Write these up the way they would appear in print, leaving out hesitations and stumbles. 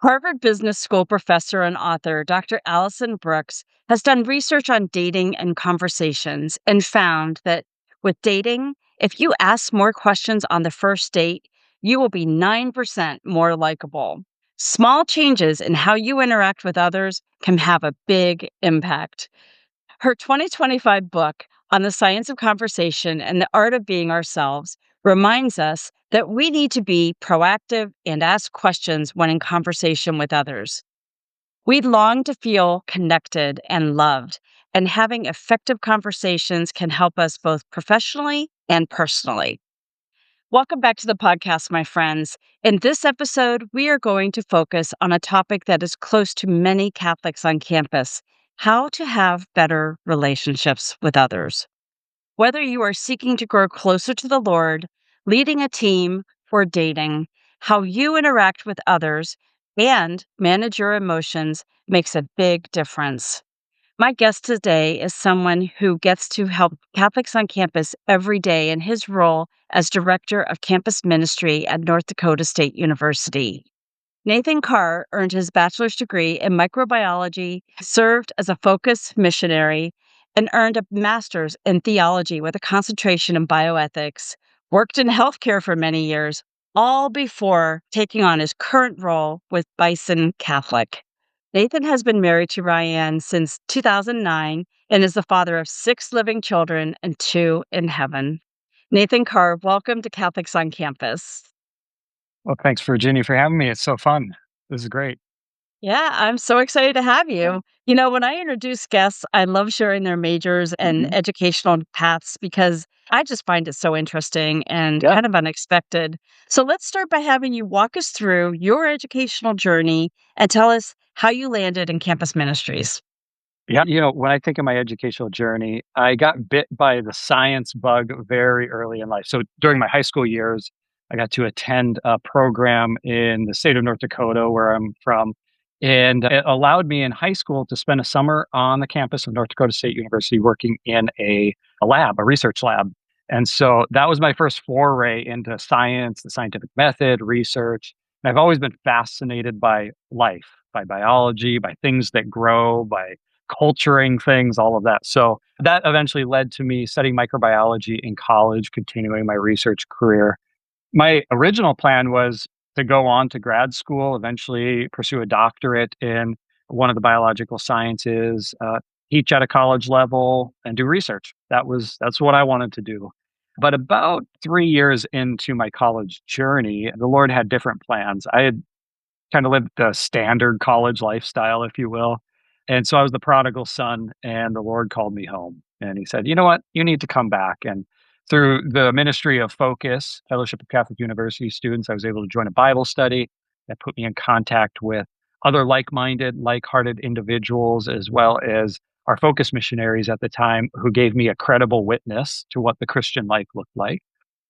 Harvard Business School professor and author Dr. Allison Brooks has done research on dating and conversations and found that with dating, if you ask more questions on the first date, you will be 9% more likable. Small changes in how you interact with others can have a big impact. Her 2025 book on the science of conversation and the art of being ourselves reminds us that we need to be proactive and ask questions when in conversation with others. We long to feel connected and loved, and having effective conversations can help us both professionally and personally. Welcome back to the podcast, my friends. In this episode, we are going to focus on a topic that is close to many Catholics on campus: how to have better relationships with others. Whether you are seeking to grow closer to the Lord, leading a team, or dating, how you interact with others and manage your emotions makes a big difference. My guest today is someone who gets to help Catholics on campus every day in his role as Director of Campus Ministry at North Dakota State University. Nathan Carr earned his bachelor's degree in microbiology, served as a focus missionary, and earned a master's in theology with a concentration in bioethics, worked in healthcare for many years, all before taking on his current role with Bison Catholic. Nathan has been married to Ryan since 2009 and is the father of 6 living children and 2 in heaven. Nathan Carr, welcome to Catholics on Campus. Well, thanks, Virginia, for having me. It's so fun. This is great. Yeah, I'm so excited to have you. When I introduce guests, I love sharing their majors and educational paths because I just find it so interesting and Yeah. kind of unexpected. So let's start by having you walk us through your educational journey and tell us how you landed in campus ministries. Yeah. When I think of my educational journey, I got bit by the science bug very early in life. So during my high school years, I got to attend a program in the state of North Dakota, where I'm from. And it allowed me in high school to spend a summer on the campus of North Dakota State University working in a lab, a research lab. And so that was my first foray into science, the scientific method, research. And I've always been fascinated by life, by biology, by things that grow, by culturing things, all of that. So that eventually led to me studying microbiology in college, continuing my research career. My original plan was to go on to grad school, eventually pursue a doctorate in one of the biological sciences, teach at a college level, and do research. That's what I wanted to do. But about 3 years into my college journey, the Lord had different plans. I had kind of lived the standard college lifestyle, if you will. And so I was the prodigal son, and the Lord called me home. And he said, "You know what? You need to come back." And through the ministry of Focus, Fellowship of Catholic University students, I was able to join a Bible study that put me in contact with other like minded, like hearted individuals, as well as our Focus missionaries at the time, who gave me a credible witness to what the Christian life looked like.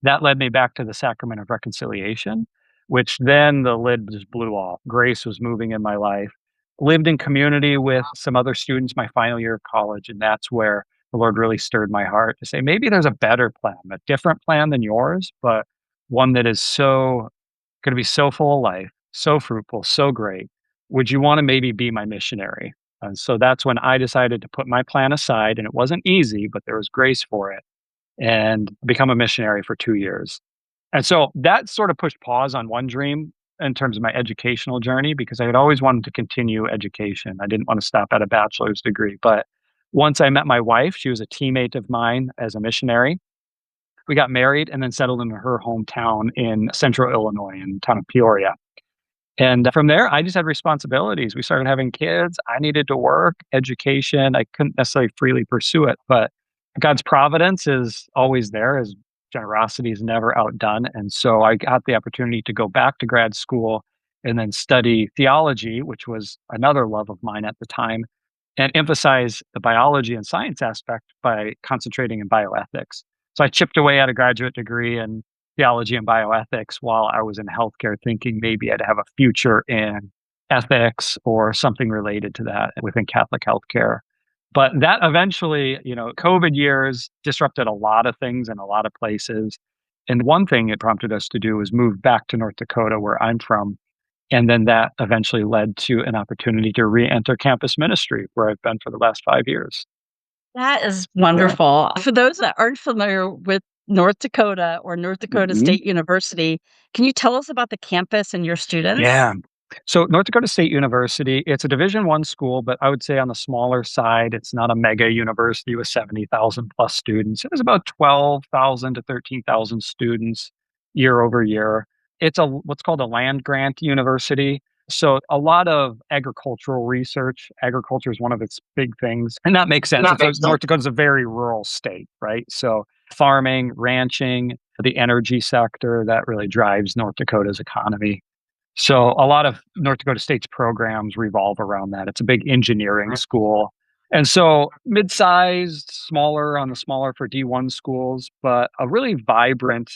That led me back to the sacrament of reconciliation, which then the lid just blew off. Grace was moving in my life. Lived in community with some other students my final year of college, and that's where the Lord really stirred my heart to say, maybe there's a better plan, a different plan than yours, but one that is so going to be so full of life, so fruitful, so great. Would you want to maybe be my missionary? And so that's when I decided to put my plan aside, and it wasn't easy, but there was grace for it, and become a missionary for 2 years. And so that sort of pushed pause on one dream in terms of my educational journey, because I had always wanted to continue education. I didn't want to stop at a bachelor's degree. But once I met my wife, she was a teammate of mine as a missionary. We got married and then settled in her hometown in central Illinois, in the town of Peoria. And from there, I just had responsibilities. We started having kids. I needed to work, education. I couldn't necessarily freely pursue it, but God's providence is always there. His generosity is never outdone. And so I got the opportunity to go back to grad school and then study theology, which was another love of mine at the time, and emphasize the biology and science aspect by concentrating in bioethics. So I chipped away at a graduate degree in theology and bioethics while I was in healthcare, thinking maybe I'd have a future in ethics or something related to that within Catholic healthcare. But that eventually, COVID years disrupted a lot of things in a lot of places. And one thing it prompted us to do was move back to North Dakota, where I'm from. And then that eventually led to an opportunity to re-enter campus ministry, where I've been for the last 5 years. That is wonderful. For those that aren't familiar with North Dakota or North Dakota Mhm. State University, can you tell us about the campus and your students? Yeah. So North Dakota State University, it's a Division I school, but I would say on the smaller side, it's not a mega university with 70,000 plus students. It was about 12,000 to 13,000 students year over year. It's a what's called a land grant university. So a lot of agricultural research. Agriculture is one of its big things. And that makes sense. North Dakota's a very rural state, right? So farming, ranching, the energy sector, that really drives North Dakota's economy. So a lot of North Dakota State's programs revolve around that. It's a big engineering school. And so mid-sized, smaller on the smaller for D1 schools, but a really vibrant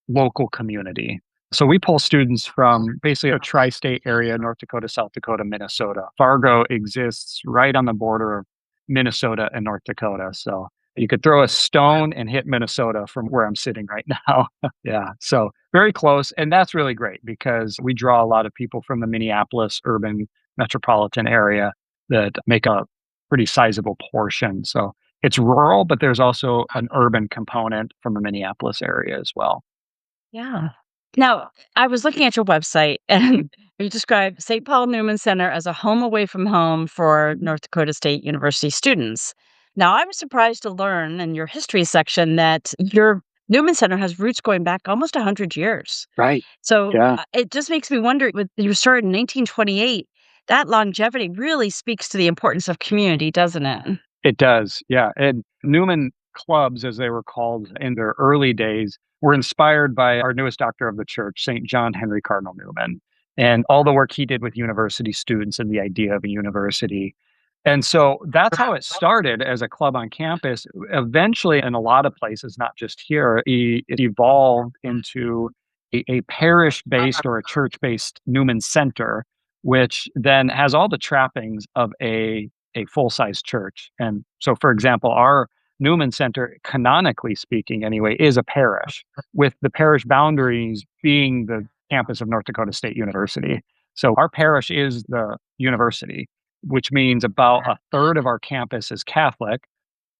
local community. So we pull students from basically a tri-state area, North Dakota, South Dakota, Minnesota. Fargo exists right on the border of Minnesota and North Dakota. So you could throw a stone and hit Minnesota from where I'm sitting right now. Yeah. So very close. And that's really great because we draw a lot of people from the Minneapolis urban metropolitan area that make a pretty sizable portion. So it's rural, but there's also an urban component from the Minneapolis area as well. Yeah. Now, I was looking at your website and you describe St. Paul Newman Center as a home away from home for North Dakota State University students. Now, I was surprised to learn in your history section that your Newman Center has roots going back almost 100 years. Right. So Yeah. it just makes me wonder with you started in 1928, that longevity really speaks to the importance of community, doesn't it? It does, yeah, and Newman clubs, as they were called in their early days, were inspired by our newest doctor of the church, St. John Henry Cardinal Newman, and all the work he did with university students and the idea of a university. And so that's how it started as a club on campus. Eventually, in a lot of places, not just here, it evolved into a parish-based or a church-based Newman Center, which then has all the trappings of a full-size church. And so, for example, our Newman Center, canonically speaking anyway, is a parish, with the parish boundaries being the campus of North Dakota State University. So our parish is the university, which means about a third of our campus is Catholic.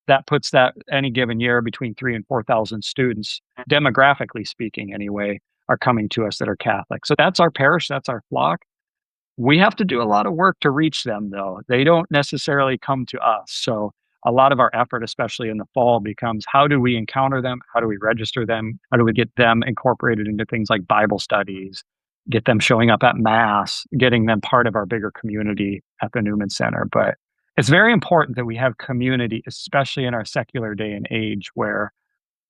That puts that any given year between 3 and 4,000 students, demographically speaking anyway, are coming to us that are Catholic. So that's our parish, that's our flock. We have to do a lot of work to reach them, though. They don't necessarily come to us. So a lot of our effort, especially in the fall, becomes how do we encounter them? How do we register them? How do we get them incorporated into things like Bible studies, get them showing up at Mass, getting them part of our bigger community at the Newman Center? But it's very important that we have community, especially in our secular day and age where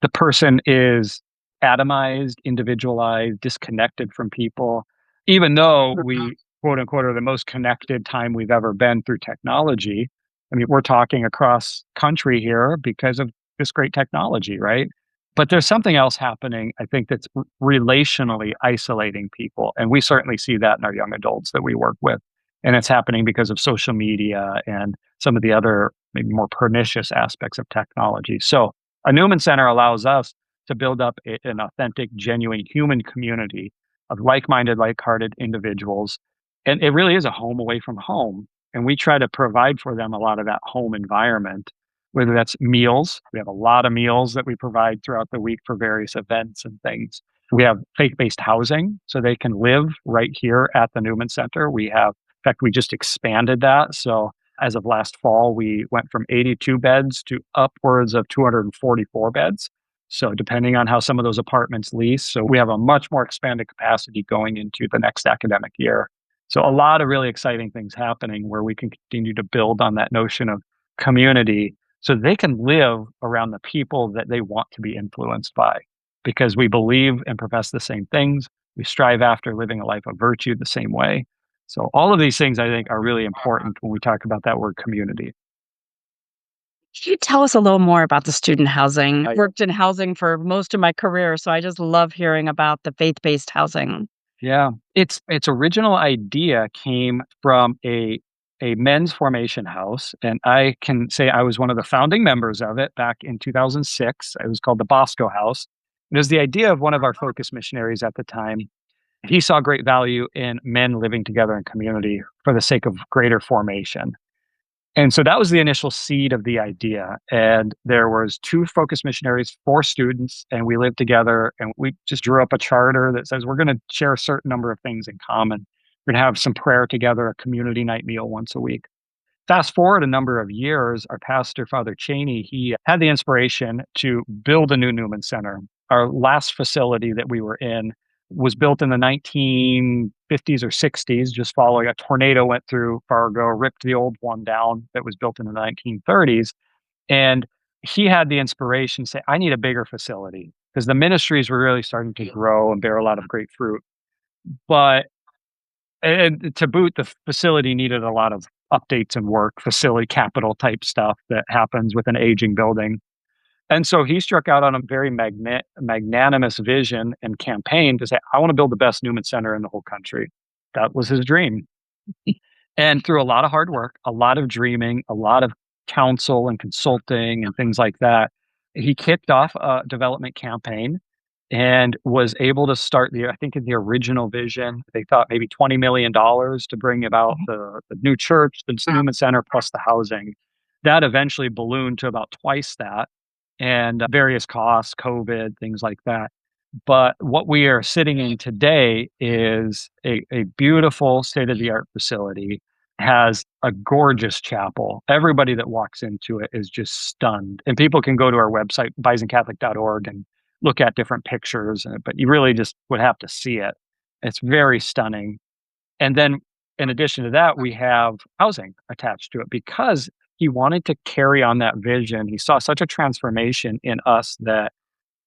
the person is atomized, individualized, disconnected from people, even though we quote unquote are the most connected time we've ever been through technology. I mean, we're talking across country here because of this great technology, right? But there's something else happening, I think, that's relationally isolating people. And we certainly see that in our young adults that we work with. And it's happening because of social media and some of the other maybe more pernicious aspects of technology. So a Newman Center allows us to build up an authentic, genuine human community of like-minded, like-hearted individuals. And it really is a home away from home. And we try to provide for them a lot of that home environment, whether that's meals. We have a lot of meals that we provide throughout the week for various events and things. We have faith-based housing, so they can live right here at the Newman Center. In fact, we just expanded that. So as of last fall, we went from 82 beds to upwards of 244 beds. So depending on how some of those apartments lease, so we have a much more expanded capacity going into the next academic year. So a lot of really exciting things happening where we can continue to build on that notion of community so they can live around the people that they want to be influenced by because we believe and profess the same things. We strive after living a life of virtue the same way. So all of these things I think are really important when we talk about that word community. Can you tell us a little more about the student housing? I Worked in housing for most of my career, so I just love hearing about the faith-based housing. Yeah, its original idea came from a men's formation house, and I can say I was one of the founding members of it back in 2006. It was called the Bosco House. It was the idea of one of our focus missionaries at the time. He saw great value in men living together in community for the sake of greater formation. And so that was the initial seed of the idea. And there was two focus missionaries, four students, and we lived together and we just drew up a charter that says we're going to share a certain number of things in common. We're going to have some prayer together, a community night meal once a week. Fast forward a number of years, our pastor, Father Cheney, he had the inspiration to build a new Newman Center. Our last facility that we were in was built in the 1950s or 60s, just following a tornado went through Fargo, ripped the old one down that was built in the 1930s. And he had the inspiration to say, I need a bigger facility because the ministries were really starting to grow and bear a lot of great fruit. But and to boot, the facility needed a lot of updates and work, facility capital type stuff that happens with an aging building. And so he struck out on a very magnanimous vision and campaign to say, I want to build the best Newman Center in the whole country. That was his dream. And through a lot of hard work, a lot of dreaming, a lot of counsel and consulting and things like that, he kicked off a development campaign and was able to start I think in the original vision, they thought maybe $20 million to bring about the new church, the Newman Center, plus the housing. That eventually ballooned to about twice that and various costs, COVID, things like that. But what we are sitting in today is a beautiful state of the art facility, has a gorgeous chapel. Everybody that walks into it is just stunned. And people can go to our website, bisoncatholic.org, and look at different pictures, but you really just would have to see it. It's very stunning. And then in addition to that, we have housing attached to it because he wanted to carry on that vision. He saw such a transformation in us that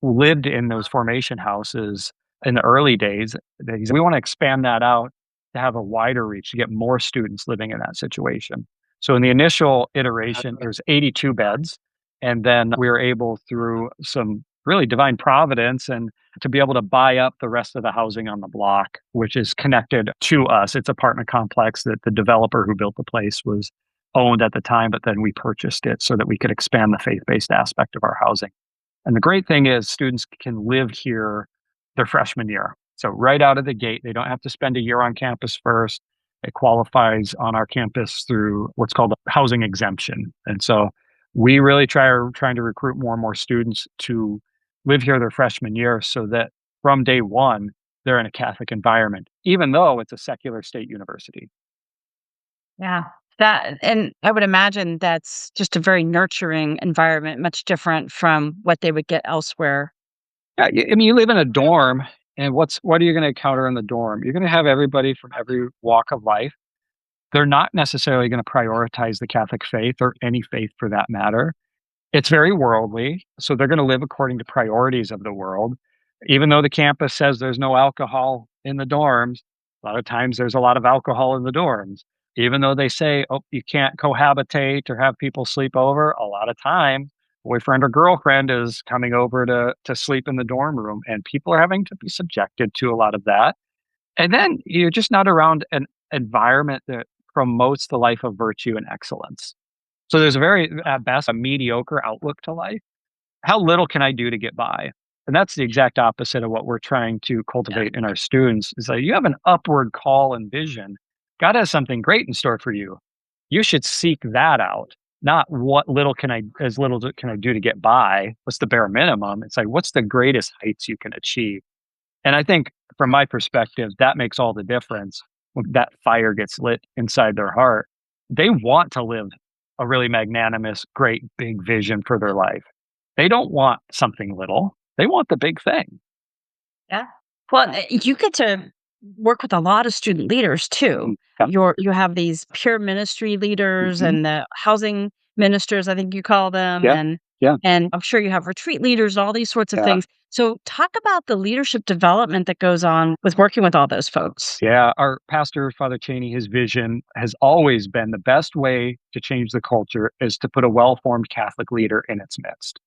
lived in those formation houses in the early days that he said, we want to expand that out to have a wider reach, to get more students living in that situation. So in the initial iteration, there's 82 beds. And then we were able, through some really divine providence, and to be able to buy up the rest of the housing on the block, which is connected to us. It's an apartment complex that the developer who built the place was owned at the time, but then we purchased it so that we could expand the faith-based aspect of our housing. And the great thing is students can live here their freshman year. So right out of the gate, they don't have to spend a year on campus first. It qualifies on our campus through what's called a housing exemption. And so we really trying to recruit more and more students to live here their freshman year so that from day one, they're in a Catholic environment, even though it's a secular state university. Yeah. That, and I would imagine that's just a very nurturing environment, much different from what they would get elsewhere. Yeah, I mean, you live in a dorm, and what are you going to encounter in the dorm? You're going to have everybody from every walk of life. They're not necessarily going to prioritize the Catholic faith or any faith for that matter. It's very worldly, so they're going to live according to priorities of the world. Even though the campus says there's no alcohol in the dorms, a lot of times there's a lot of alcohol in the dorms. Even though they say, oh, you can't cohabitate or have people sleep over, a lot of time, boyfriend or girlfriend is coming over to sleep in the dorm room, and people are having to be subjected to a lot of that. And then you're just not around an environment that promotes the life of virtue and excellence. So there's a very, at best, a mediocre outlook to life. How little can I do to get by? And that's the exact opposite of what we're trying to cultivate in our students. Is like, you have an upward call and vision. God has something great in store for you. You should seek that out. Not as little can I do to get by? What's the bare minimum? It's like, what's the greatest heights you can achieve? And I think from my perspective, that makes all the difference when that fire gets lit inside their heart. They want to live a really magnanimous, great, big vision for their life. They don't want something little. They want the big thing. Yeah. Well, you get to work with a lot of student leaders too. Yeah. You have these peer ministry leaders Mhm. and the housing ministers, I think you call them, Yeah. Yeah. and I'm sure you have retreat leaders, all these sorts of Yeah. things. So talk about the leadership development that goes on with working with all those folks. Yeah. Our pastor, Father Cheney, his vision has always been the best way to change the culture is to put a well-formed Catholic leader in its midst.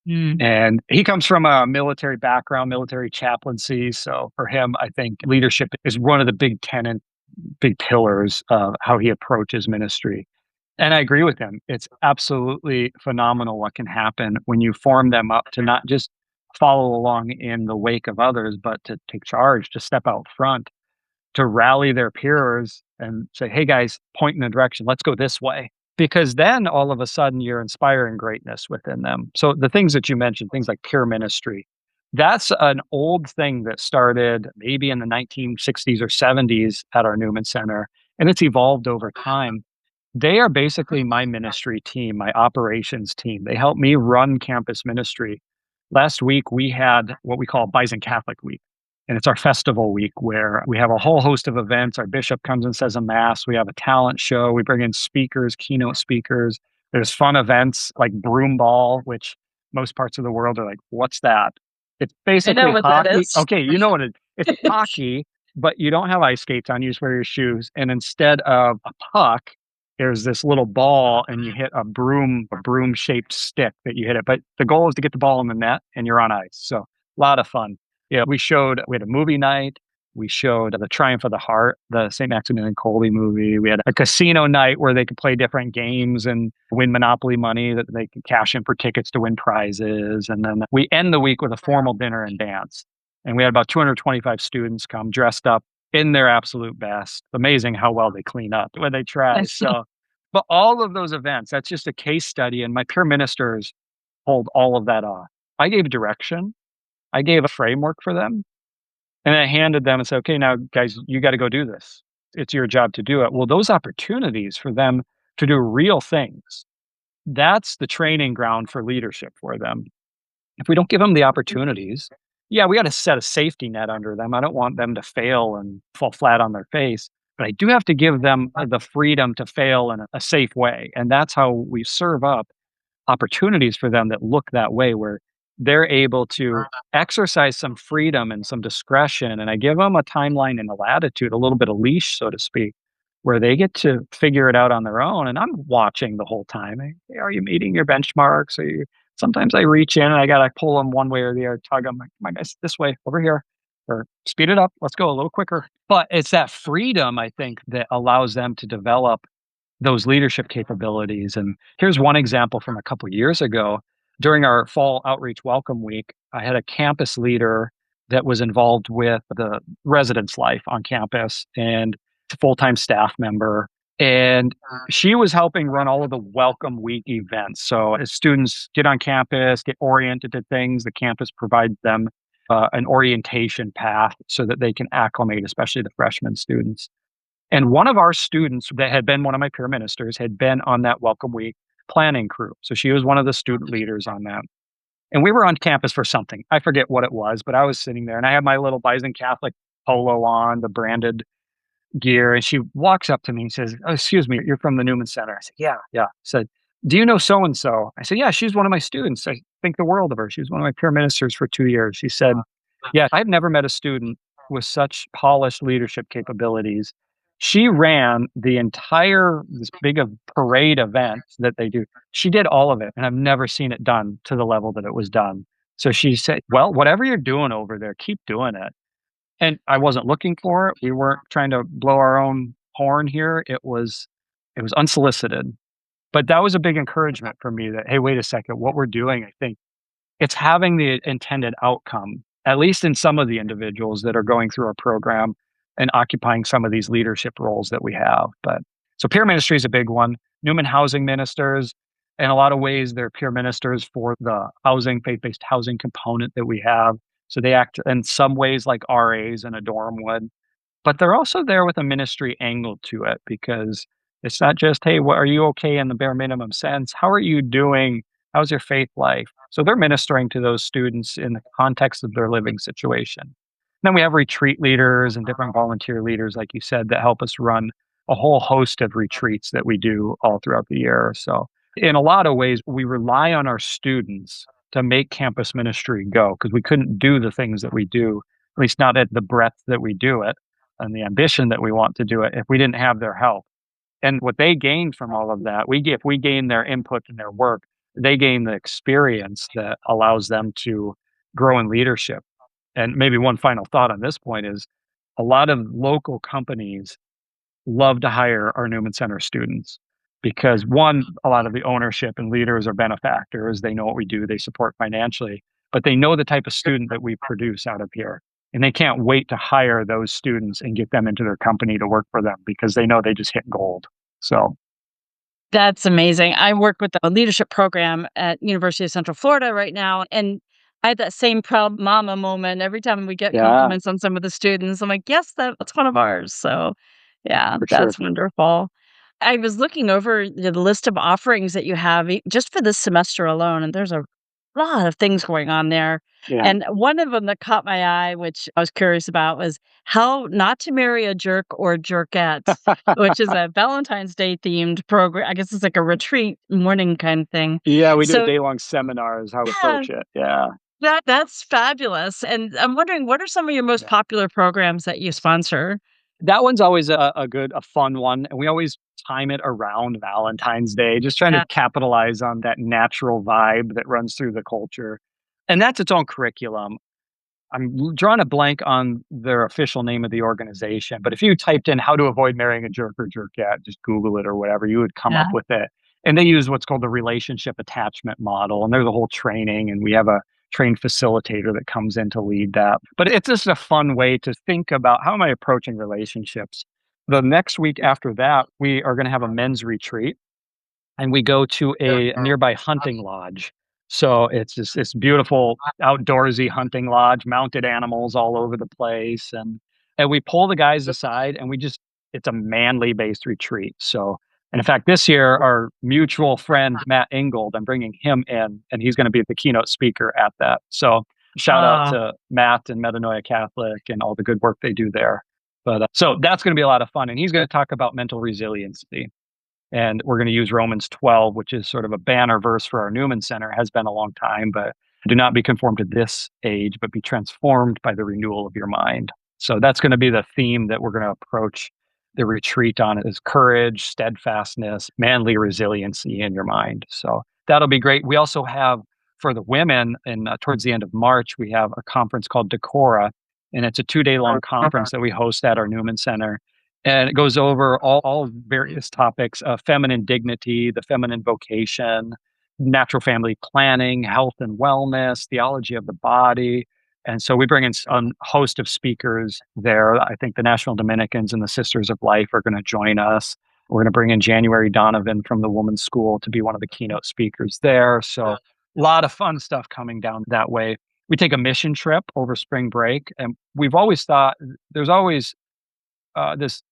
Mm. And he comes from a military background, military chaplaincy. So for him, I think leadership is one of the big pillars of how he approaches ministry. And I agree with him. It's absolutely phenomenal what can happen when you form them up to not just follow along in the wake of others, but to take charge, to step out front, to rally their peers and say, hey guys, point in a direction, let's go this way. Because then all of a sudden you're inspiring greatness within them. So the things that you mentioned, things like peer ministry, that's an old thing that started maybe in the 1960s or 70s at our Newman Center, and it's evolved over time. They are basically my ministry team, my operations team. They help me run campus ministry. Last week, we had what we call Bison Catholic Week. And it's our festival week where we have a whole host of events. Our bishop comes and says a mass. We have a talent show. We bring in speakers, keynote speakers. There's fun events like broom ball, which most parts of the world are like, what's that? It's I know basically what that hockey. is. Okay, you know what it is. It's hockey, but you don't have ice skates on. You just wear your shoes. And instead of a puck, there's this little ball and you hit a broom shaped stick that you hit it. But the goal is to get the ball in the net and you're on ice. So a lot of fun. Yeah, we had a movie night. We showed The Triumph of the Heart, the St. Maximilian Kolbe movie. We had a casino night where they could play different games and win Monopoly money that they could cash in for tickets to win prizes. And then we end the week with a formal dinner and dance. And we had about 225 students come dressed up in their absolute best. Amazing how well they clean up when they try. So, but all of those events, that's just a case study. And my peer ministers hold all of that off. I gave direction. I gave a framework for them and I handed them and said, okay, now guys, you got to go do this. It's your job to do it. Well, those opportunities for them to do real things, that's the training ground for leadership for them. If we don't give them the opportunities, yeah, we got to set a safety net under them. I don't want them to fail and fall flat on their face, but I do have to give them the freedom to fail in a safe way. And that's how we serve up opportunities for them that look that way, where they're able to exercise some freedom and some discretion. And I give them a timeline and a latitude, a little bit of leash, so to speak, where they get to figure it out on their own. And I'm watching the whole time. Hey, are you meeting your benchmarks? Are you? Sometimes I reach in and I got to pull them one way or the other, tug them, like, come on, guys, this way, over here, or speed it up. Let's go a little quicker. But it's that freedom, I think, that allows them to develop those leadership capabilities. And here's one example from a couple years ago. During our fall outreach welcome week, I had a campus leader that was involved with the residence life on campus and a full-time staff member. And she was helping run all of the welcome week events. So as students get on campus, get oriented to things, the campus provides them an orientation path so that they can acclimate, especially the freshman students. And one of our students that had been one of my peer ministers had been on that welcome week planning crew. So she was one of the student leaders on that. And we were on campus for something. I forget what it was, but I was sitting there and I had my little Bison Catholic polo on, the branded gear. And she walks up to me and says, oh, excuse me, you're from the Newman Center. I said, yeah, yeah. Said, do you know so and so? I said, yeah, she's one of my students. I think the world of her. She was one of my peer ministers for 2 years. She said, yeah, I've never met a student with such polished leadership capabilities. She ran the entire this big of parade event that they do. She did all of it, and I've never seen it done to the level that it was done. So she said, "Well, whatever you're doing over there, keep doing it." And I wasn't looking for it. We weren't trying to blow our own horn here. It was unsolicited. But that was a big encouragement for me that, hey, wait a second, what we're doing, I think it's having the intended outcome, at least in some of the individuals that are going through our program and occupying some of these leadership roles that we have. But so peer ministry is a big one. Newman housing ministers, in a lot of ways, they're peer ministers for the housing, faith-based housing component that we have. So they act in some ways like RAs in a dorm would, but they're also there with a ministry angle to it because it's not just, hey, what are you okay in the bare minimum sense? How are you doing? How's your faith life? So they're ministering to those students in the context of their living situation. Then we have retreat leaders and different volunteer leaders, like you said, that help us run a whole host of retreats that we do all throughout the year. So in a lot of ways, we rely on our students to make campus ministry go because we couldn't do the things that we do, at least not at the breadth that we do it and the ambition that we want to do it if we didn't have their help. And what they gain from all of that, if we gain their input and their work, they gain the experience that allows them to grow in leadership. And maybe one final thought on this point is a lot of local companies love to hire our Newman Center students because one, a lot of the ownership and leaders are benefactors. They know what we do, they support financially. but they know the type of student that we produce out of here. And they can't wait to hire those students and get them into their company to work for them because they know they just hit gold. So, That's amazing. I work with a leadership program at University of Central Florida right now, and I had that same proud mama moment every time we get yeah, compliments on some of the students. I'm like, "Yes, that's one of ours." So, yeah, for sure. that's wonderful. I was looking over the list of offerings that you have just for this semester alone, and there's a lot of things going on there. Yeah. And one of them that caught my eye, which I was curious about, was how not to marry a jerk or jerkette, which is a Valentine's Day themed program. I guess it's like a retreat morning kind of thing. Yeah, we do a So, day-long seminar is how we yeah, approach it. Yeah. that's fabulous. And I'm wondering, what are some of your most Yeah. popular programs that you sponsor? That one's always a fun one, and we always time it around Valentine's Day, just trying to Yeah, capitalize on that natural vibe that runs through the culture, and that's its own curriculum. Drawing a blank on their official name of the organization, but if you typed in "how to avoid marrying a jerk or jerkette," just Google it or whatever, you would come up yeah, with it. And they use what's called the relationship attachment model, and there's a whole training, and we have a trained facilitator that comes in to lead that. But it's just a fun way to think about how am I approaching relationships. The next week after that, we are going to have a men's retreat and we go to a nearby hunting lodge. So it's just this beautiful outdoorsy hunting lodge, mounted animals all over the place, and we pull the guys aside and we just it's a manly based retreat. So and in fact, this year our mutual friend Matt Ingold, I'm bringing him in, and he's going to be the keynote speaker at that. So shout out uh, to Matt and Metanoia Catholic and all the good work they do there. But so that's going to be a lot of fun, and he's going to talk about mental resiliency. And we're going to use Romans 12, which is sort of a banner verse for our Newman Center, has been a long time, but do not be conformed to this age, but be transformed by the renewal of your mind. So that's going to be the theme that we're going to approach the retreat on is courage, steadfastness, manly resiliency in your mind. So that'll be great. We also have for the women, and towards the end of March, we have a conference called Decora, and it's a 2 day long conference that we host at our Newman Center, and it goes over all various topics of feminine dignity, the feminine vocation, natural family planning, health and wellness, theology of the body. And so we bring in a host of speakers there. I think the National Dominicans and the Sisters of Life are going to join us. We're going to bring in January Donovan from the Women's School to be one of the keynote speakers there. So a lot of fun stuff coming down that way. We take a mission trip over spring break, and we've always thought there's always this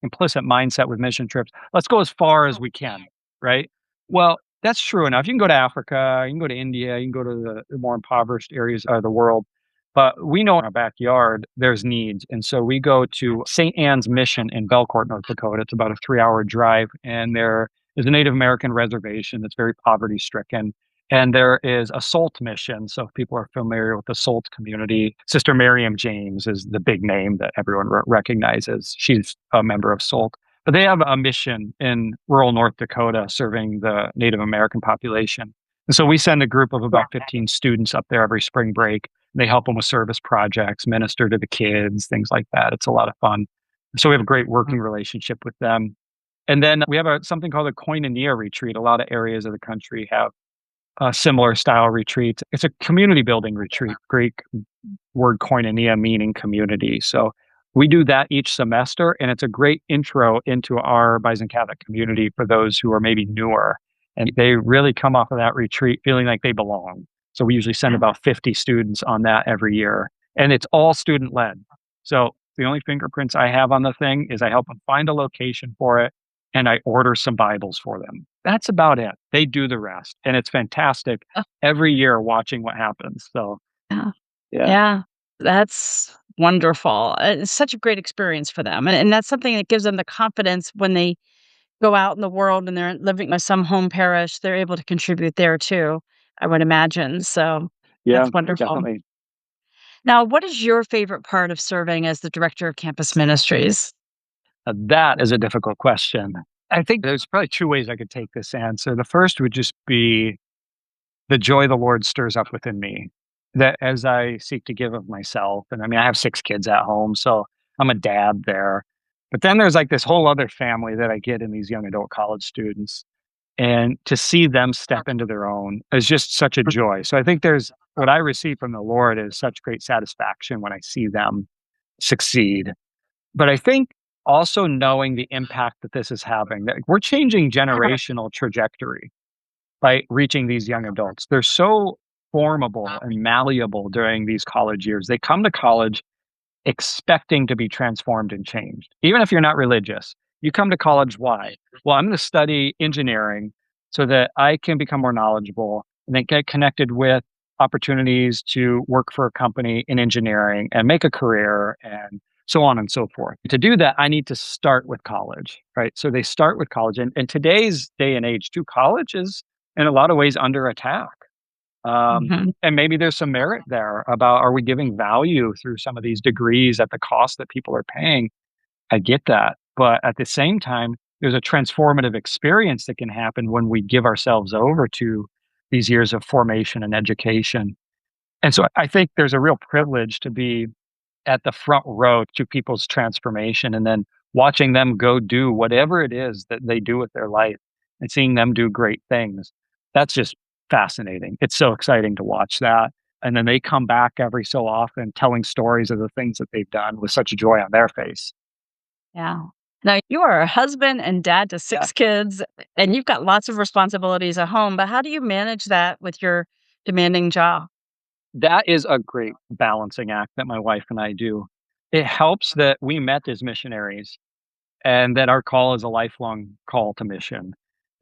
implicit mindset with mission trips. Let's go as far as we can, right? Well, that's true enough. You can go to Africa, you can go to India, you can go to the more impoverished areas of the world. But we know in our backyard there's needs. And so we go to St. Anne's Mission in Belcourt, North Dakota. It's about a 3 hour drive. And there is a Native American reservation that's very poverty stricken. And there is a SALT mission. So if people are familiar with the SALT community, Sister Miriam James is the big name that everyone recognizes. She's a member of SALT. But they have a mission in rural North Dakota serving the Native American population. And so we send a group of about 15 students up there every spring break. They help them with service projects, minister to the kids, things like that. It's a lot of fun. So we have a great working relationship with them. And then we have something called a koinonia retreat. A lot of areas of the country have similar style retreats. It's a community building retreat, Greek word koinonia meaning community. So we do that each semester, and it's a great intro into our Bison Catholic community for those who are maybe newer. And they really come off of that retreat feeling like they belong. So we usually send about 50 students on that every year, and it's all student led. So the only fingerprints I have on the thing is I help them find a location for it, and I order some Bibles for them. That's about it. They do the rest. And it's fantastic oh, every year watching what happens. So, yeah. yeah. Yeah, that's wonderful. It's such a great experience for them, and that's something that gives them the confidence when they go out in the world and they're living by some home parish, they're able to contribute there too, I would imagine. So Yeah, that's wonderful. definitely. Now, what is your favorite part of serving as the director of campus ministries? That is a difficult question. I think there's probably two ways I could take this answer. The first would just be the joy the Lord stirs up within me, that as I seek to give of myself. And I mean, I have 6 kids at home, so I'm a dad there. But then there's like this whole other family that I get in these young adult college students. And to see them step into their own is just such a joy. So I think there's what I receive from the Lord is such great satisfaction when I see them succeed. But I think also knowing the impact that this is having, that we're changing generational trajectory by reaching these young adults. They're so formable and malleable during these college years. They come to college expecting to be transformed and changed. Even if you're not religious, you come to college, why? Well, I'm going to study engineering so that I can become more knowledgeable and then get connected with opportunities to work for a company in engineering and make a career and so on and so forth. To do that, I need to start with college, right? So they start with college. And today's day and age, too, college is in a lot of ways under attack. Mhm. And maybe there's some merit there about, are we giving value through some of these degrees at the cost that people are paying? I get that. But at the same time, there's a transformative experience that can happen when we give ourselves over to these years of formation and education. And so I think there's a real privilege to be at the front row to people's transformation and then watching them go do whatever it is that they do with their life and seeing them do great things. That's just fascinating. It's so exciting to watch that. And then they come back every so often telling stories of the things that they've done with such joy on their face. Yeah. Now, you are a husband and dad to Yeah. 6 kids, and you've got lots of responsibilities at home, but how do you manage that with your demanding job? That is a great balancing act that my wife and I do. It helps that we met as missionaries and that our call is a lifelong call to mission.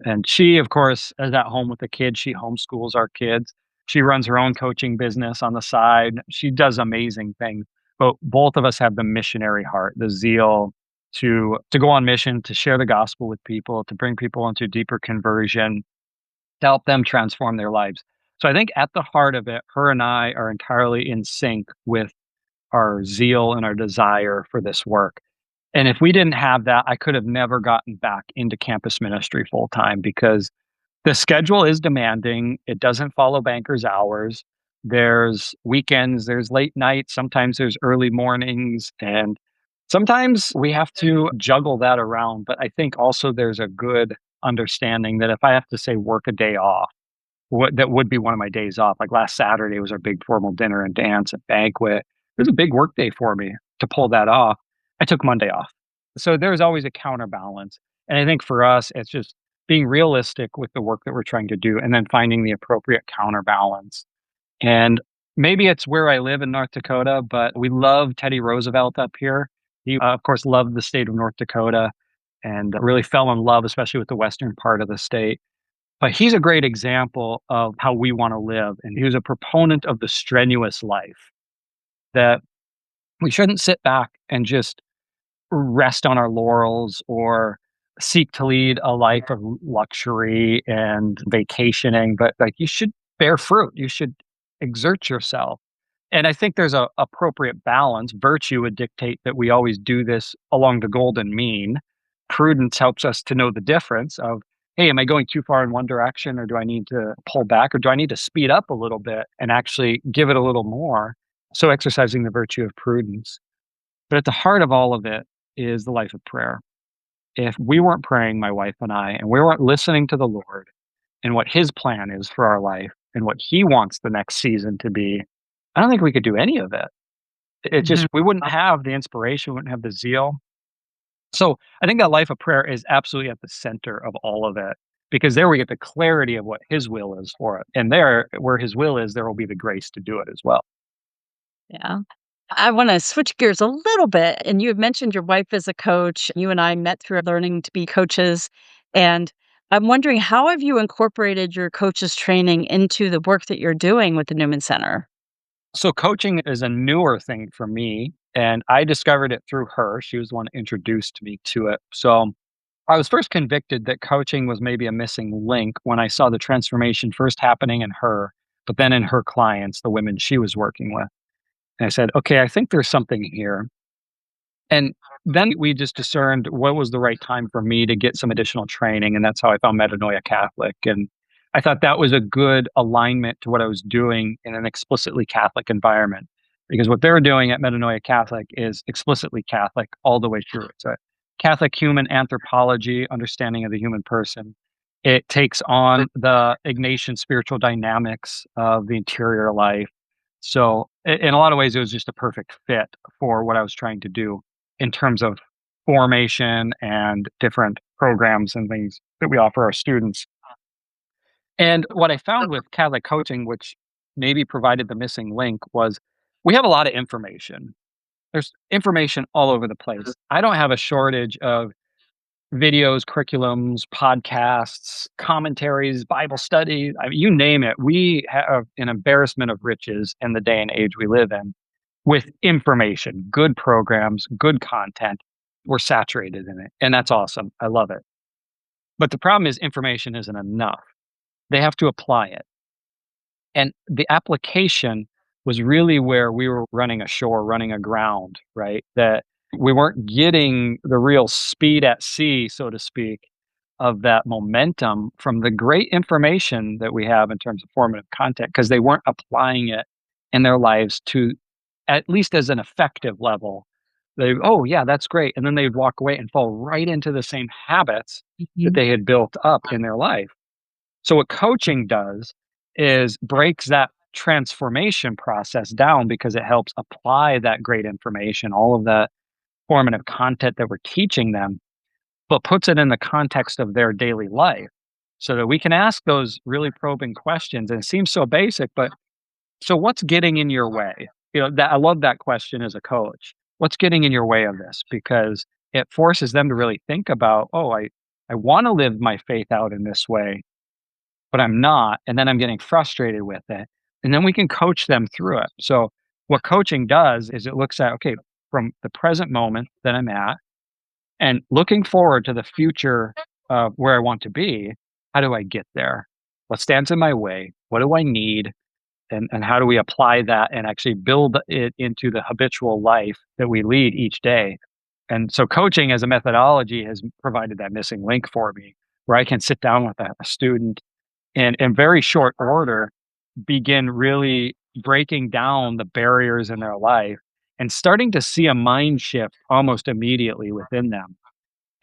And she, of course, is at home with the kids. She homeschools our kids. She runs her own coaching business on the side. She does amazing things. But both of us have the missionary heart, the zeal to go on mission, to share the gospel with people, to bring people into deeper conversion, to help them transform their lives. So I think at the heart of it, her and I are entirely in sync with our zeal and our desire for this work. And if we didn't have that, I could have never gotten back into campus ministry full time because the schedule is demanding. It doesn't follow banker's hours. There's weekends, there's late nights, sometimes there's early mornings, and sometimes we have to juggle that around. But I think also there's a good understanding that if I have to say work a day off, what that would be one of my days off. Like last Saturday was our big formal dinner and dance and banquet. It was a big work day for me to pull that off. I took Monday off. So there's always a counterbalance. And I think for us, it's just being realistic with the work that we're trying to do and then finding the appropriate counterbalance. And maybe it's where I live in North Dakota, but we love Teddy Roosevelt up here. He, of course, loved the state of North Dakota and really fell in love, especially with the western part of the state. But he's a great example of how we wanna live, and he was a proponent of the strenuous life, that we shouldn't sit back and just rest on our laurels or seek to lead a life of luxury and vacationing, but, like, you should bear fruit, you should exert yourself. And I think there's a appropriate balance. Virtue would dictate that we always do this along the golden mean. Prudence helps us to know the difference of, hey, am I going too far in one direction or do I need to pull back or do I need to speed up a little bit and actually give it a little more? So exercising the virtue of prudence. But at the heart of all of it is the life of prayer. If we weren't praying, my wife and I, and we weren't listening to the Lord and what his plan is for our life and what he wants the next season to be, I don't think we could do any of it. It just Mhm. we wouldn't have the inspiration, wouldn't have the zeal. So I think that life of prayer is absolutely at the center of all of it because there we get the clarity of what his will is for it. And there, where his will is, there will be the grace to do it as well. Yeah. I wanna switch gears a little bit, and you had mentioned your wife is a coach. You and I met through learning to be coaches, and I'm wondering, how have you incorporated your coach's training into the work that you're doing with the Newman Center? So coaching is a newer thing for me, and I discovered it through her. She was the one who introduced me to it. So I was first convicted that coaching was maybe a missing link when I saw the transformation first happening in her, but then in her clients, the women she was working with. And I said, okay, I think there's something here. And then we just discerned what was the right time for me to get some additional training. And that's how I found Metanoia Catholic. And I thought that was a good alignment to what I was doing in an explicitly Catholic environment. Because what they're doing at Metanoia Catholic is explicitly Catholic all the way through. It's a Catholic human anthropology, understanding of the human person. It takes on the Ignatian spiritual dynamics of the interior life. So, in a lot of ways, it was just a perfect fit for what I was trying to do in terms of formation and different programs and things that we offer our students. And what I found with Catholic coaching, which maybe provided the missing link, was we have a lot of information. There's information all over the place. I don't have a shortage of videos, curriculums, podcasts, commentaries, Bible studies, I mean, you name it. We have an embarrassment of riches in the day and age we live in with information, good programs, good content. We're saturated in it, and that's awesome. I love it. But the problem is information isn't enough. They have to apply it. And the application was really where we were running ashore, running aground, right? That we weren't getting the real speed at sea, so to speak, of that momentum from the great information that we have in terms of formative content, because they weren't applying it in their lives to at least as an effective level. They, oh, yeah, that's great. And then they'd walk away and fall right into the same habits that Mhm. they had built up in their life. So what coaching does is breaks that transformation process down because it helps apply that great information, all of that formative content that we're teaching them, but puts it in the context of their daily life so that we can ask those really probing questions. And it seems so basic, but so what's getting in your way? That I love that question as a coach. What's getting in your way of this? Because it forces them to really think about, oh, I want to live my faith out in this way, but I'm not, and then I'm getting frustrated with it, and then we can coach them through it. So what coaching does is it looks at, okay, from the present moment that I'm at and looking forward to the future of where I want to be, how do I get there? What stands in my way? What do I need? And how do we apply that and actually build it into the habitual life that we lead each day? And so coaching as a methodology has provided that missing link for me, where I can sit down with a student and in very short order begin really breaking down the barriers in their life and starting to see a mind shift almost immediately within them.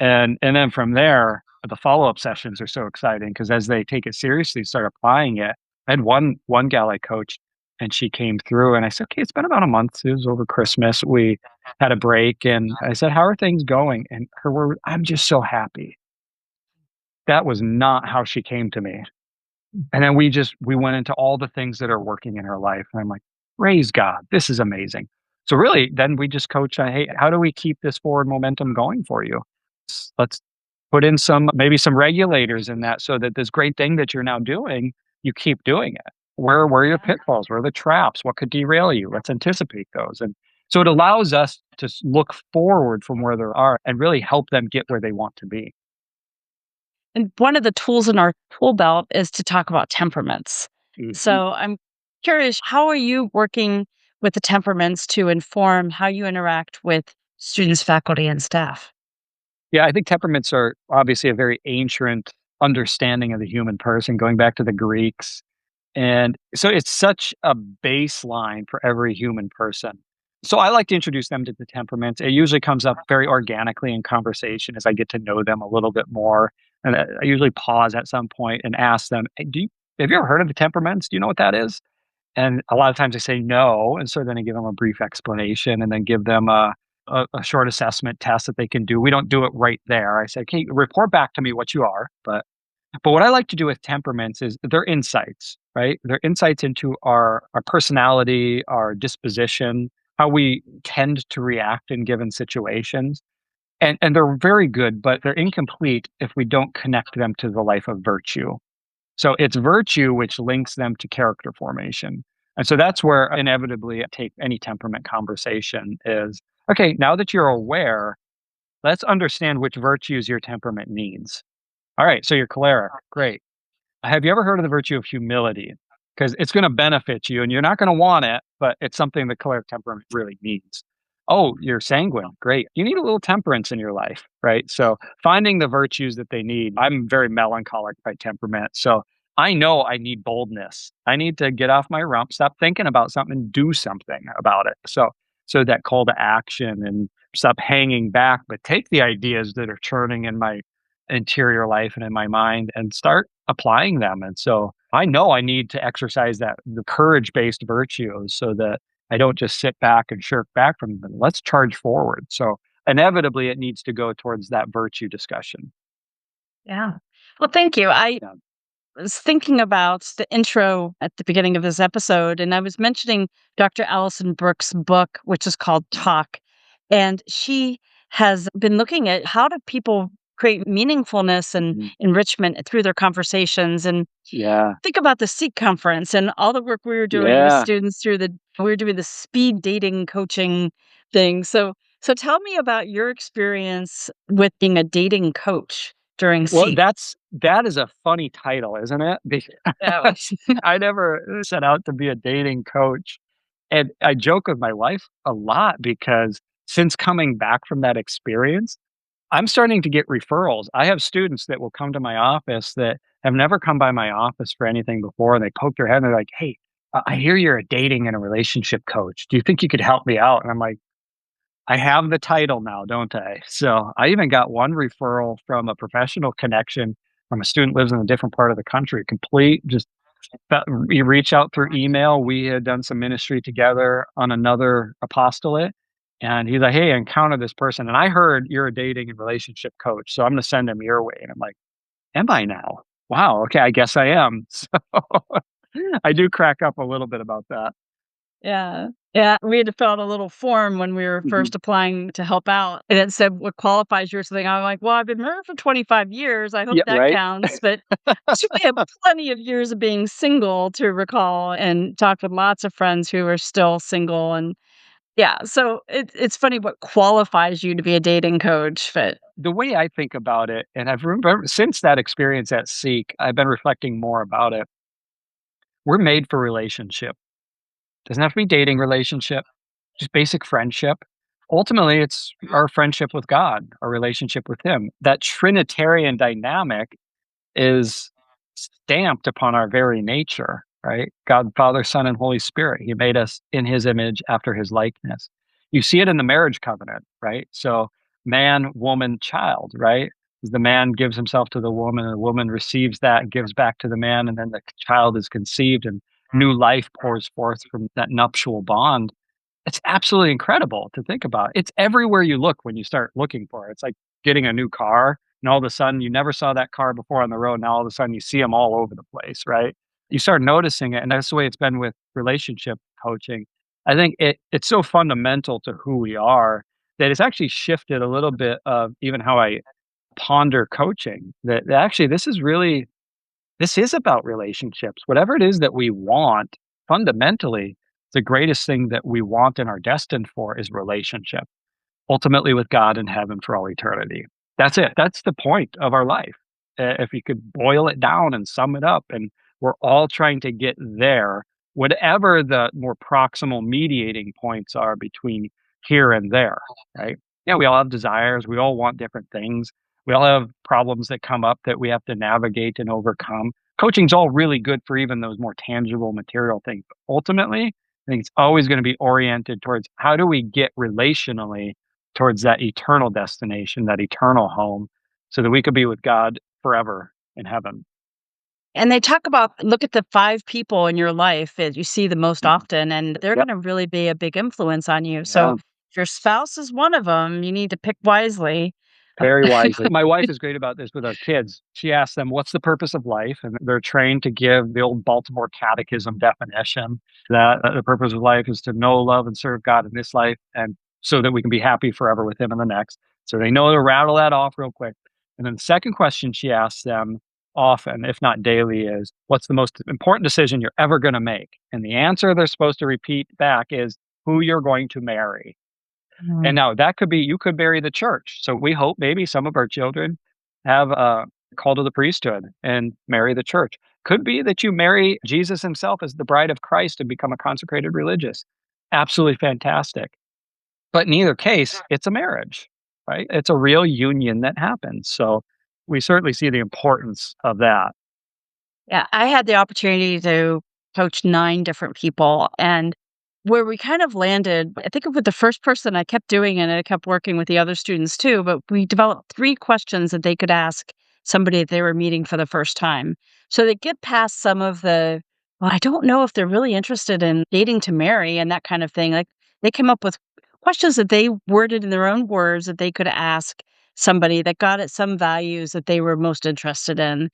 And then from there, the follow-up sessions are so exciting because as they take it seriously, start applying it. I had one gal I coached and she came through and I said, okay, it's been about a month. It was over Christmas. We had a break and I said, how are things going? And her word, I'm just so happy. That was not how she came to me. And then we went into all the things that are working in her life, and I'm like, "Praise God, this is amazing." So really, then we just coach on, "Hey, how do we keep this forward momentum going for you? Let's put in some maybe some regulators in that so that this great thing that you're now doing, you keep doing it. Where are your pitfalls? Where are the traps? What could derail you? Let's anticipate those." And so it allows us to look forward from where they are and really help them get where they want to be. And one of the tools in our tool belt is to talk about temperaments. Mhm. So I'm curious, how are you working with the temperaments to inform how you interact with students, faculty, and staff? Yeah, I think temperaments are obviously a very ancient understanding of the human person, going back to the Greeks. And so it's such a baseline for every human person. So I like to introduce them to the temperaments. It usually comes up very organically in conversation as I get to know them a little bit more. And I usually pause at some point and ask them, hey, have you ever heard of the temperaments? Do you know what that is? And a lot of times they say no, and so then I give them a brief explanation and then give them a short assessment test that they can do. We don't do it right there. I say, "Okay, report back to me what you are." But what I like to do with temperaments is they're insights, right? They're insights into our personality, our disposition, how we tend to react in given situations. And they're very good, but they're incomplete if we don't connect them to the life of virtue. So it's virtue which links them to character formation. And so that's where inevitably I take any temperament conversation is, okay, now that you're aware, let's understand which virtues your temperament needs. All right, so you're choleric. Great. Have you ever heard of the virtue of humility? Because it's going to benefit you and you're not going to want it, but it's something the choleric temperament really needs. Oh, you're sanguine. Great. You need a little temperance in your life, right? So finding the virtues that they need. I'm very melancholic by temperament. So I know I need boldness. I need to get off my rump, stop thinking about something, and do something about it. So that call to action and stop hanging back, but take the ideas that are churning in interior life and in my mind and start applying them. And so I know I need to exercise the courage based virtues so that I don't just sit back and shirk back from them. Let's charge forward. So inevitably, it needs to go towards that virtue discussion. Yeah. Well, thank you. I Yeah. was thinking about the intro at the beginning of this episode, and I was mentioning Dr. Allison Brooks' book, which is called Talk. And she has been looking at how do people create meaningfulness and Mhm. enrichment through their conversations. And Yeah. think about the Seek conference and all the work we were doing with Yeah. students we were doing the speed dating coaching thing. So tell me about your experience with being a dating coach during Well, Seek. that is a funny title, isn't it? Yeah. Because I never set out to be a dating coach. And I joke with my wife a lot because since coming back from that experience, I'm starting to get referrals. I have students that will come to my office that have never come by my office for anything before, and they poke their head and they're like, "Hey, I hear you're a dating and a relationship coach. Do you think you could help me out?" And I'm like, I have the title now, don't I? So I even got one referral from a professional connection from a student lives in a different part of the country. Complete, just we reach out through email. We had done some ministry together on another apostolate, and he's like, "Hey, I encountered this person, and I heard you're a dating and relationship coach, so I'm going to send him your way." And I'm like, "Am I now? Wow, okay, I guess I am." So I do crack up a little bit about that. Yeah. Yeah. We had to fill out a little form when we were Mhm. first applying to help out. And it said what qualifies you or something. I'm like, well, I've been married for 25 years. I hope Yeah, that right. counts. But we have plenty of years of being single to recall and talked with lots of friends who are still single. And yeah, so it's funny what qualifies you to be a dating coach. But The way I think about it, and I've remember since that experience at Seek, I've been reflecting more about it. We're made for relationship. Doesn't have to be dating relationship, just basic friendship. Ultimately, it's our friendship with God, our relationship with Him. That Trinitarian dynamic is stamped upon our very nature, right? God, Father, Son, and Holy Spirit. He made us in His image after His likeness. You see it in the marriage covenant, right? So, man, woman, child, right? The man gives himself to the woman, and the woman receives that and gives back to the man, and then the child is conceived, and new life pours forth from that nuptial bond. It's absolutely incredible to think about. It's everywhere you look when you start looking for it. It's like getting a new car, and all of a sudden you never saw that car before on the road. Now all of a sudden you see them all over the place, right? You start noticing it, and that's the way it's been with relationship coaching. I think it's so fundamental to who we are that it's actually shifted a little bit of even how I ponder coaching. That actually this is about relationships. Whatever it is that we want, fundamentally, the greatest thing that we want and are destined for is relationship, ultimately with God in heaven for all eternity. That's it. That's the point of our life. If you could boil it down and sum it up, and we're all trying to get there, whatever the more proximal mediating points are between here and there, right? Yeah, we all have desires. We all want different things. We all have problems that come up that we have to navigate and overcome. Coaching's all really good for even those more tangible material things. But ultimately, I think it's always going to be oriented towards how do we get relationally towards that eternal destination, that eternal home, so that we could be with God forever in heaven. and they talk about look at the 5 people in your life that you see the most Mhm. often, and they're Yep. gonna really be a big influence on you. So Yeah. if your spouse is one of them, you need to pick wisely. Very wisely. My wife is great about this with our kids. She asks them, "What's the purpose of life?" And they're trained to give the old Baltimore Catechism definition that the purpose of life is to know, love, and serve God in this life, and so that we can be happy forever with Him in the next. So they know to rattle that off real quick. And then the second question she asks them often, if not daily, is, "What's the most important decision you're ever going to make?" And the answer they're supposed to repeat back is, "Who you're going to marry." And Mhm. now that could be you could marry the church. So we hope maybe some of our children have a call to the priesthood and marry the church. Could be that you marry Jesus himself as the bride of Christ and become a consecrated religious. Absolutely fantastic. But in either case, it's a marriage, right? It's a real union that happens. So we certainly see the importance of that. Yeah, I had the opportunity to coach 9 different people, and where we kind of landed, I think with the first person, I kept doing it, and I kept working with the other students too, but we developed 3 questions that they could ask somebody that they were meeting for the first time. So they get past some of the, well, I don't know if they're really interested in dating to marry and that kind of thing. Like they came up with questions that they worded in their own words that they could ask somebody that got at some values that they were most interested in.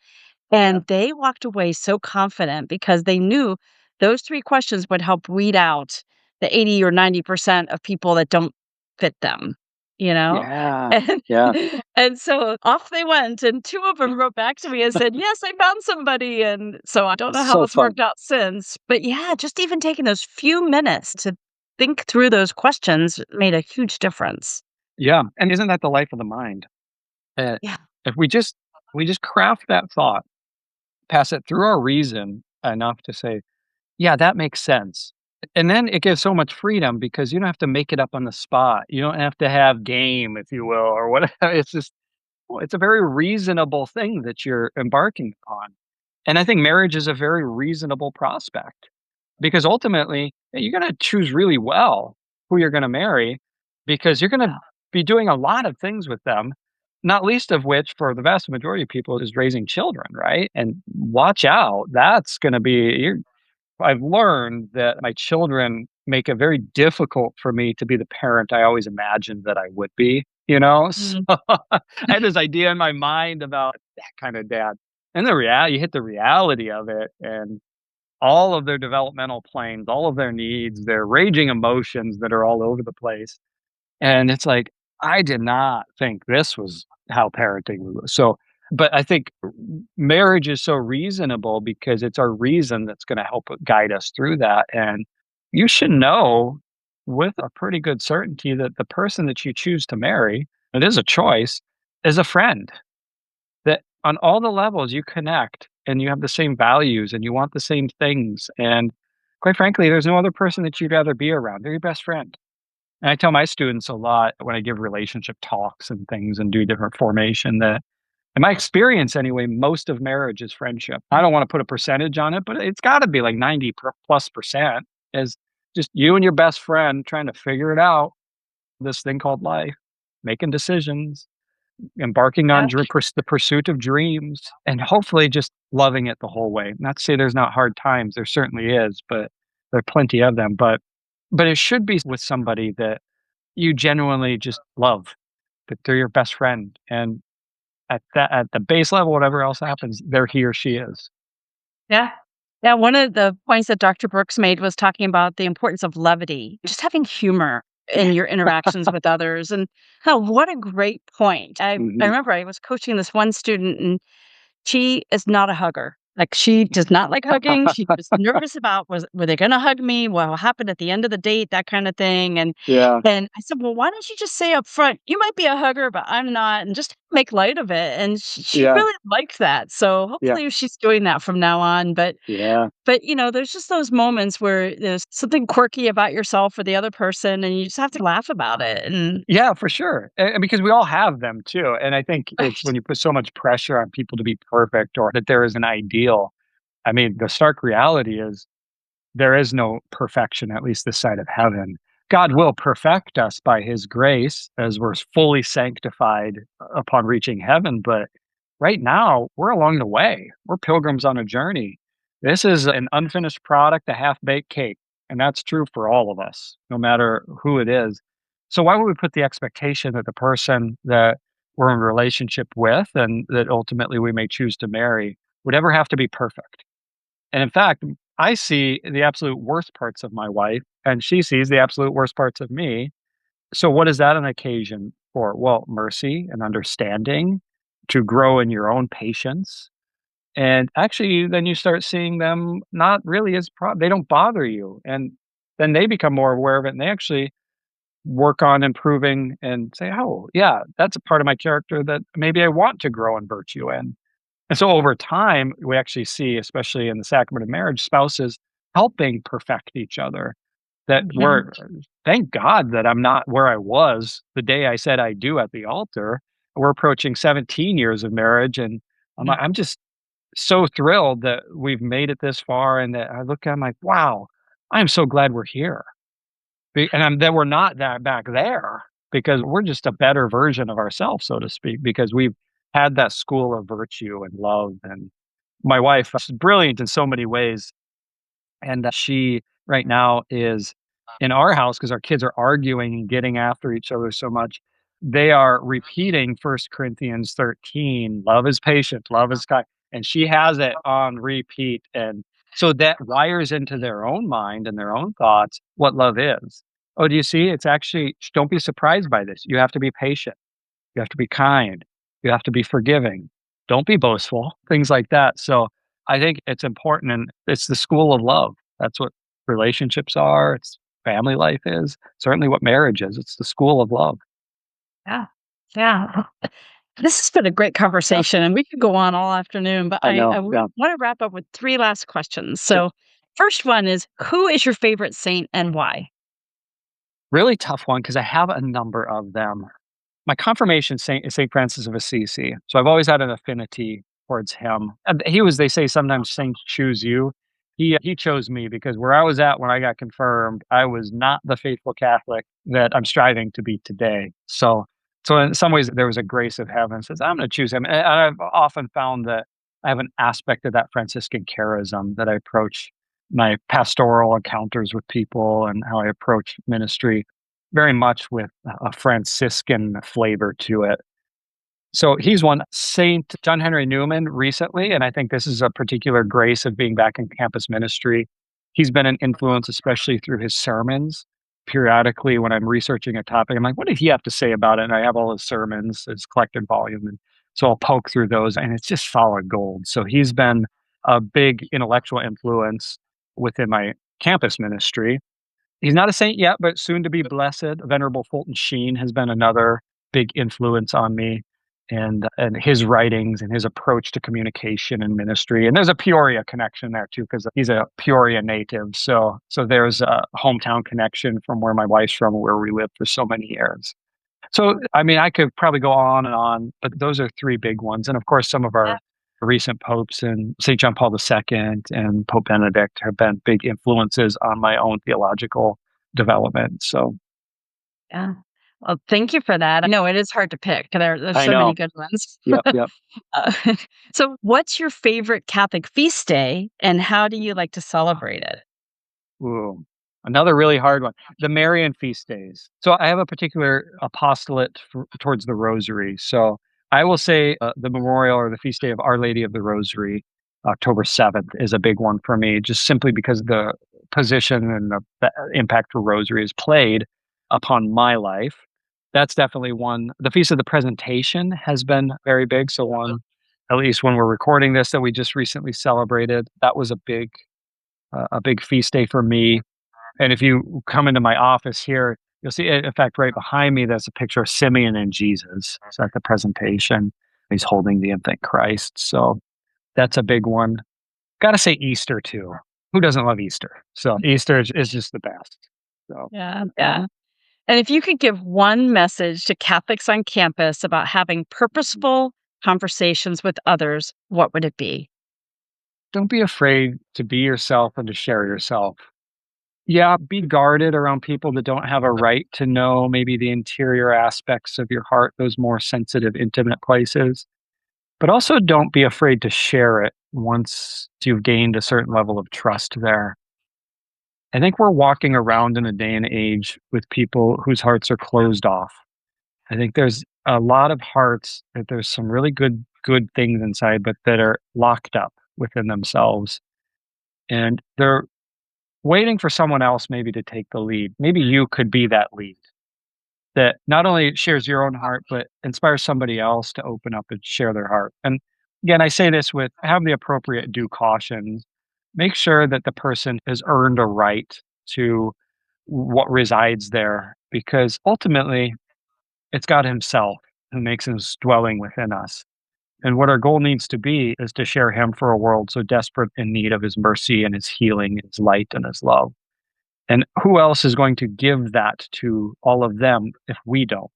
Yeah. And they walked away so confident because they knew those 3 questions would help weed out the 80 or 90% of people that don't fit them, you know? Yeah. And Yeah. and so off they went, and 2 of them wrote back to me and said, "Yes, I found somebody," and so I don't know how So it's fun. worked out since, but yeah, just even taking those few minutes to think through those questions made a huge difference. Yeah, and isn't that the life of the mind? Eh, Yeah. if we just craft that thought, pass it through our reason enough to say, "Yeah, that makes sense." And then it gives so much freedom because you don't have to make it up on the spot. You don't have to have game, if you will, or whatever. It's just well, it's a very reasonable thing that you're embarking upon. And I think marriage is a very reasonable prospect because ultimately you're going to choose really well who you're going to marry because you're going to Yeah. be doing a lot of things with them, not least of which for the vast majority of people is raising children, right? And watch out, that's going to be I've learned that my children make it very difficult for me to be the parent I always imagined that I would be, you know? So Mhm. I had this idea in my mind about that kind of dad. And you hit the reality of it and all of their developmental planes, all of their needs, their raging emotions that are all over the place. And it's like, I did not think this was how parenting was. So, but I think marriage is so reasonable because it's our reason that's going to help guide us through that. And you should know with a pretty good certainty that the person that you choose to marry, it is a choice, is a friend that on all the levels you connect and you have the same values and you want the same things. And quite frankly, there's no other person that you'd rather be around. They're your best friend. And I tell my students a lot when I give relationship talks and things and do different formation that, in my experience anyway, most of marriage is friendship. I don't want to put a percentage on it, but it's got to be like 90 plus percent is just you and your best friend trying to figure it out, this thing called life, making decisions, embarking on Yeah. the pursuit of dreams, and hopefully just loving it the whole way. Not to say there's not hard times, there certainly is, but there are plenty of them. But it should be with somebody that you genuinely just love, that they're your best friend, and at the base level, whatever else happens, there he or she is. Yeah. Yeah, one of the points that Dr. Brooks made was talking about the importance of levity, just having humor in your interactions with others, and how what a great point. I Mhm. remember I was coaching this one student, and she is not a hugger. Like, she does not like hugging. She was nervous about, were they gonna hug me? What will happen at the end of the date? That kinda thing, Yeah, and I said, "Well, why don't you just say up front, 'You might be a hugger, but I'm not,' and just make light of it," and she yeah, really liked that, so yeah, hopefully she's doing that from now on, yeah. there's just those moments where there's something quirky about yourself or the other person, and you just have to laugh about it, and Yeah, for sure, and because we all have them too, and I think it's right. when you put so much pressure on people to be perfect or that there is an ideal. I mean, the stark reality is there is no perfection, at least this side of heaven. God will perfect us by his grace as we're fully sanctified upon reaching heaven. But right now, we're along the way. We're pilgrims on a journey. This is an unfinished product, a half baked cake. And that's true for all of us, no matter who it is. So, why would we put the expectation that the person that we're in a relationship with and that ultimately we may choose to marry would ever have to be perfect? And in fact, I see the absolute worst parts of my wife, and she sees the absolute worst parts of me. So, what is that an occasion for? Well, mercy and understanding to grow in your own patience. And actually, then you start seeing them not really as they don't bother you. And then they become more aware of it and they actually work on improving and say, oh, yeah, that's a part of my character that maybe I want to grow in virtue in. And so over time, we actually see, especially in the sacrament of marriage, spouses helping perfect each other. That Mhm. we're thank God that I'm not where I was the day I said I do at the altar. We're approaching 17 years of marriage, and Yeah. I'm just so thrilled that we've made it this far. And that I look at, I'm like, wow, I am so glad we're here, and that we're not that back there because we're just a better version of ourselves, so to speak, because we've had that school of virtue and love. And my wife, she's brilliant in so many ways. And she right now is in our house because our kids are arguing and getting after each other so much. They are repeating First Corinthians 13, love is patient, love is kind. And she has it on repeat. And so that wires into their own mind and their own thoughts what love is. Oh, do you see? It's actually, don't be surprised by this. You have to be patient. You have to be kind. You have to be forgiving. Don't be boastful, things like that. So I think it's important and it's the school of love. That's what relationships are. It's family life is. Certainly what marriage is. It's the school of love. Yeah. Yeah. This has been a great Yeah, conversation, and we could go on all afternoon, but I know. I Yeah. want to wrap up with three last questions. Sure. So, first one is, who is your favorite saint and why? Really tough one because I have a number of them. My confirmation saint is Saint Francis of Assisi, so I've always had an affinity towards him. And he was, they say sometimes saints choose you. He chose me because where I was at when I got confirmed, I was not the faithful Catholic that I'm striving to be today. So in some ways there was a grace of heaven says, I'm gonna choose him. And I've often found that I have an aspect of that Franciscan charism that I approach my pastoral encounters with people and how I approach ministry very much with a Franciscan flavor to it. So he's one. Saint John Henry Newman recently, and I think this is a particular grace of being back in campus ministry. He's been an influence, especially through his sermons. Periodically, when I'm researching a topic, I'm like, what did he have to say about it? And I have all his sermons, his collected volume. And so I'll poke through those, and it's just solid gold. So he's been a big intellectual influence within my campus ministry. He's not a saint yet, but soon to be blessed. Venerable Fulton Sheen has been another big influence on me and his writings and his approach to communication and ministry. And there's a Peoria connection there too, because he's a Peoria native. So there's a hometown connection from where my wife's from, where we lived for so many years. So I mean, I could probably go on, but those are three big ones. And of course, some of our recent popes and St. John Paul II and Pope Benedict have been big influences on my own theological development. So Yeah. Well, thank you for that. I know it is hard to pick. There's I so many know. good ones. Yep, yep. Uh, so, what's your favorite Catholic feast day, and how do you like to celebrate it? Ooh, another really hard one. The Marian feast days. So I have a particular apostolate towards the Rosary. So I will say the memorial or the feast day of Our Lady of the Rosary, October 7th, is a big one for me, just simply because the position and the impact the Rosary has played upon my life. That's definitely one. The Feast of the Presentation has been very big. So one, at least when we're recording this, that we just recently celebrated, that was a big feast day for me. And if you come into my office here, you'll see, in fact, right behind me, there's a picture of Simeon and Jesus. So at the presentation, he's holding the infant Christ. So that's a big one. Got to say Easter too. Who doesn't love Easter? So Easter is just the best. So Yeah, yeah. And if you could give one message to Catholics on campus about having purposeful conversations with others, what would it be? don't be afraid to be yourself and to share yourself. Yeah, be guarded around people that don't have a right to know maybe the interior aspects of your heart, those more sensitive, intimate places. But also don't be afraid to share it once you've gained a certain level of trust there. I think we're walking around in a day and age with people whose hearts are closed off. I think there's a lot of hearts that there's some really good things inside, but that are locked up within themselves. And they're waiting for someone else maybe to take the lead. Maybe you could be that lead that not only shares your own heart, but inspires somebody else to open up and share their heart. And again, I say this with have the appropriate due caution. Make sure that the person has earned a right to what resides there, because ultimately it's God Himself who makes His dwelling within us. And what our goal needs to be is to share Him for a world so desperate in need of His mercy and His healing, His light and His love. And who else is going to give that to all of them if we don't?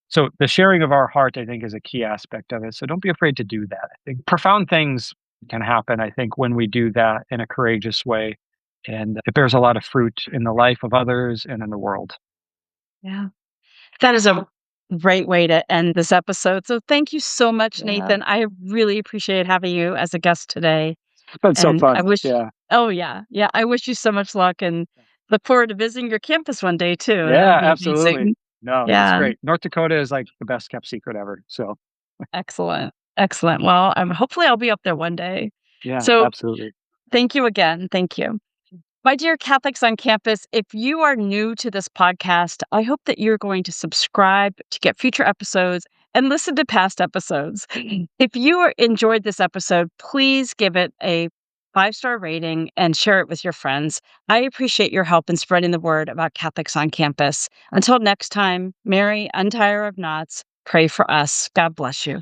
So the sharing of our heart, I think, is a key aspect of it. So don't be afraid to do that. I think profound things can happen, I think, when we do that in a courageous way. And it bears a lot of fruit in the life of others and in the world. Yeah. That is a great way to end this episode. So thank you so much, Yeah. Nathan. I really appreciate having you as a guest today. It's been so And I fun. wish Yeah. Oh, yeah. Yeah, I wish you so much luck and look forward to visiting your campus one day too. That'll Yeah, be absolutely. amazing. No, it's Yeah, great. North Dakota is like the best kept secret ever. So, excellent. Excellent. Well, hopefully I'll be up there one day. yeah, So absolutely. thank you again. Thank you. My dear Catholics on campus, if you are new to this podcast, I hope that you're going to subscribe to get future episodes and listen to past episodes. If enjoyed this episode, please give it a 5-star rating and share it with your friends. I appreciate your help in spreading the word about Catholics on campus. Until next time, Mary, untie her of knots, pray for us. God bless you.